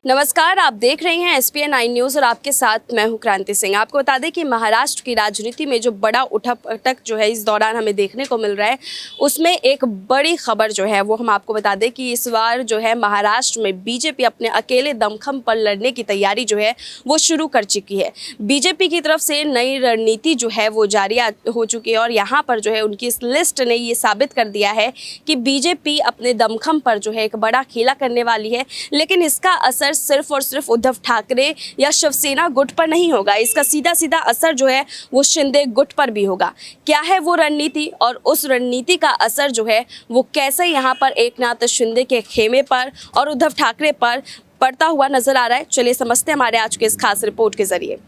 नमस्कार, आप देख रहे हैं SPN 9 न्यूज़ और आपके साथ मैं हूं क्रांति सिंह। आपको बता दें कि महाराष्ट्र की राजनीति में जो बड़ा उठक-पटक जो है इस दौरान हमें देखने को मिल रहा है, उसमें एक बड़ी खबर जो है वो हम आपको बता दें कि इस बार जो है महाराष्ट्र में बीजेपी अपने अकेले दमखम पर लड़ने की तैयारी जो है वो शुरू कर चुकी है। बीजेपी की तरफ से नई रणनीति जो है वो जारी हो चुकी है और यहाँ पर जो है उनकी इस लिस्ट ने ये साबित कर दिया है कि बीजेपी अपने दमखम पर जो है एक बड़ा खेला करने वाली है। लेकिन इसका असर सिर्फ और सिर्फ उद्धव ठाकरे या शिवसेना गुट पर नहीं होगा, इसका सीधा सीधा असर जो है वो शिंदे गुट पर भी होगा। क्या है वो रणनीति और उस रणनीति का असर जो है वो कैसे यहाँ पर एकनाथ शिंदे के खेमे पर और उद्धव ठाकरे पर पड़ता हुआ नजर आ रहा है, चलिए समझते हैं हमारे आज के इस खास रिपोर्ट के जरिए।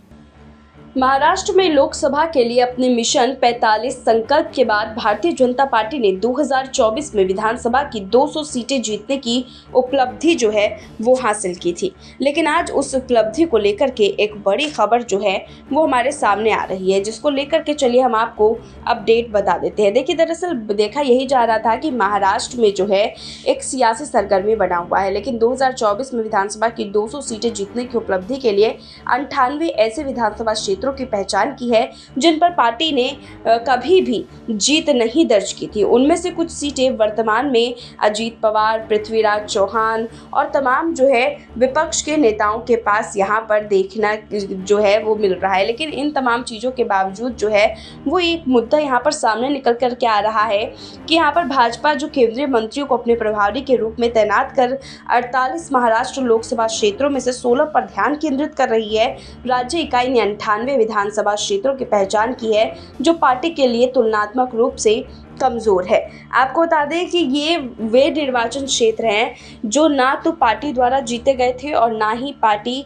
महाराष्ट्र में लोकसभा के लिए अपने मिशन 45 संकल्प के बाद भारतीय जनता पार्टी ने 2024 में विधानसभा की 200 सीटें जीतने की उपलब्धि जो है वो हासिल की थी। लेकिन आज उस उपलब्धि को लेकर के एक बड़ी खबर जो है वो हमारे सामने आ रही है, जिसको लेकर के चलिए हम आपको अपडेट बता देते हैं। देखिए, दरअसल देखा यही जा रहा था कि महाराष्ट्र में जो है एक सियासी सरगर्मी बना हुआ है, लेकिन 2024 में विधानसभा की 200 सीटें जीतने की उपलब्धि के लिए 98 ऐसे विधानसभा क्षेत्रों की पहचान की है जिन पर पार्टी ने कभी भी जीत नहीं दर्ज की थी। उनमें से कुछ सीटें वर्तमान में अजीत पवार, पृथ्वीराज चौहान और तमाम जो है विपक्ष के नेताओं के पास यहाँ पर देखना जो है वो मिल रहा है। लेकिन इन तमाम चीज़ों के बावजूद जो है वो एक मुद्दा यहाँ पर सामने निकल कर के आ रहा है कि यहाँ पर भाजपा जो केंद्रीय मंत्रियों को अपने प्रभारी के रूप में तैनात कर 48 महाराष्ट्र लोकसभा क्षेत्रों में से 16 पर ध्यान केंद्रित कर रही है। राज्य इकाई ने 98 विधानसभा क्षेत्रों की पहचान की है जो पार्टी के लिए तुलनात्मक रूप से कमजोर है। आपको बता दें कि ये वे निर्वाचन क्षेत्र हैं जो ना तो पार्टी द्वारा जीते गए थे और ना ही पार्टी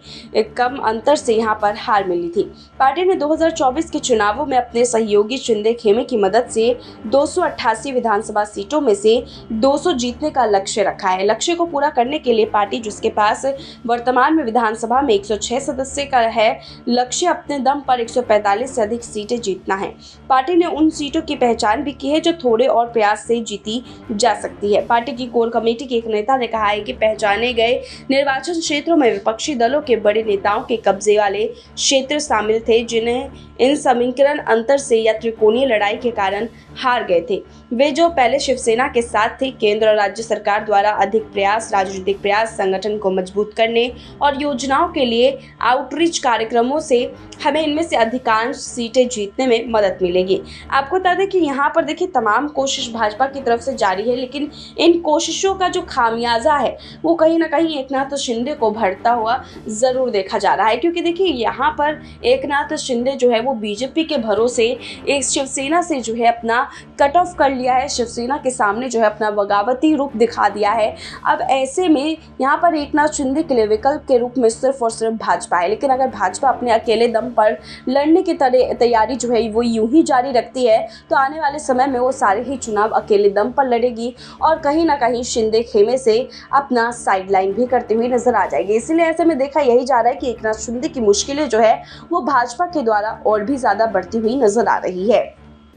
कम अंतर से यहाँ पर हार मिली थी। पार्टी ने 2024 के चुनावों में अपने सहयोगी शिंदे खेमे की मदद से 288 विधानसभा सीटों में से 200 जीतने का लक्ष्य रखा है। लक्ष्य को पूरा करने के लिए पार्टी, जिसके पास वर्तमान में विधानसभा में 106 सदस्य का है, लक्ष्य अपने दम पर 145 से अधिक सीटें जीतना है। पार्टी ने उन सीटों की पहचान भी की है जो थोड़े और प्रयास से जीती जा सकती है। पार्टी की कोर कमेटी के एक नेता ने कहा है कि पहचाने गए निर्वाचन क्षेत्रों में विपक्षी दलों के बड़े नेताओं के कब्जे वाले क्षेत्र शामिल थे, जिन्हें इन समीकरण अंतर से या त्रिकोणीय लड़ाई के कारण हार गए थे। वे जो पहले शिवसेना के साथ थे। केंद्र और राज्य सरकार द्वारा अधिक प्रयास, राजनीतिक प्रयास, संगठन को मजबूत करने और योजनाओं के लिए आउटरीच कार्यक्रमों से हमें इनमें से अधिकांश सीटें जीतने में मदद मिलेगी। आपको बता दें कि यहाँ पर देखिए तमाम कोशिश भाजपा की तरफ से जारी है, लेकिन इन कोशिशों का जो खामियाजा है वो कहीं ना कहीं एकनाथ शिंदे को भरता हुआ जरूर देखा जा रहा है। क्योंकि देखिए यहाँ पर एकनाथ शिंदे जो है वो बीजेपी के भरोसे एक शिवसेना से जो है अपना कट ऑफ कर लिया है, शिवसेना के सामने जो है अपना बगावती रूप दिखा दिया है। अब ऐसे में यहाँ पर एकनाथ शिंदे के लिए विकल्प के रूप में सिर्फ और सिर्फ भाजपा है। लेकिन अगर भाजपा अपने अकेले दम पर लड़ने की तैयारी जो है वो यूं ही जारी रखती है तो आने वाले समय में वो सारे ही चुनाव अकेले दम पर लड़ेगी और कहीं ना कहीं शिंदे खेमे से अपना साइडलाइन भी करते हुए नजर आ जाएगी। इसलिए ऐसे में देखा यही जा रहा है कि एकनाथ शिंदे की मुश्किलें जो है वो भाजपा के द्वारा और भी ज्यादा बढ़ती हुई नजर आ रही है।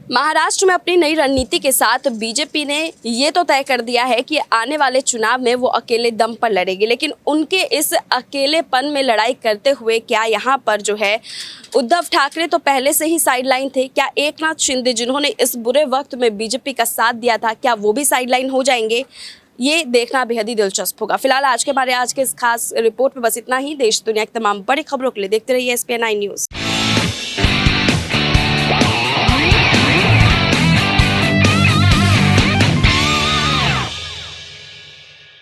महाराष्ट्र में अपनी नई रणनीति के साथ बीजेपी ने ये तो तय कर दिया है कि आने वाले चुनाव में वो अकेले दम पर लड़ेगी। लेकिन उनके इस अकेलेपन में लड़ाई करते हुए क्या यहाँ पर जो है उद्धव ठाकरे तो पहले से ही साइडलाइन थे, क्या एकनाथ शिंदे जिन्होंने इस बुरे वक्त में बीजेपी का साथ दिया था क्या वो भी साइडलाइन हो जाएंगे? ये देखना बेहद ही दिलचस्प होगा। फिलहाल आज के इस खास रिपोर्ट में बस इतना ही। देश दुनिया की तमाम बड़ी खबरों के लिए देखते रहिए SPN 9 न्यूज़।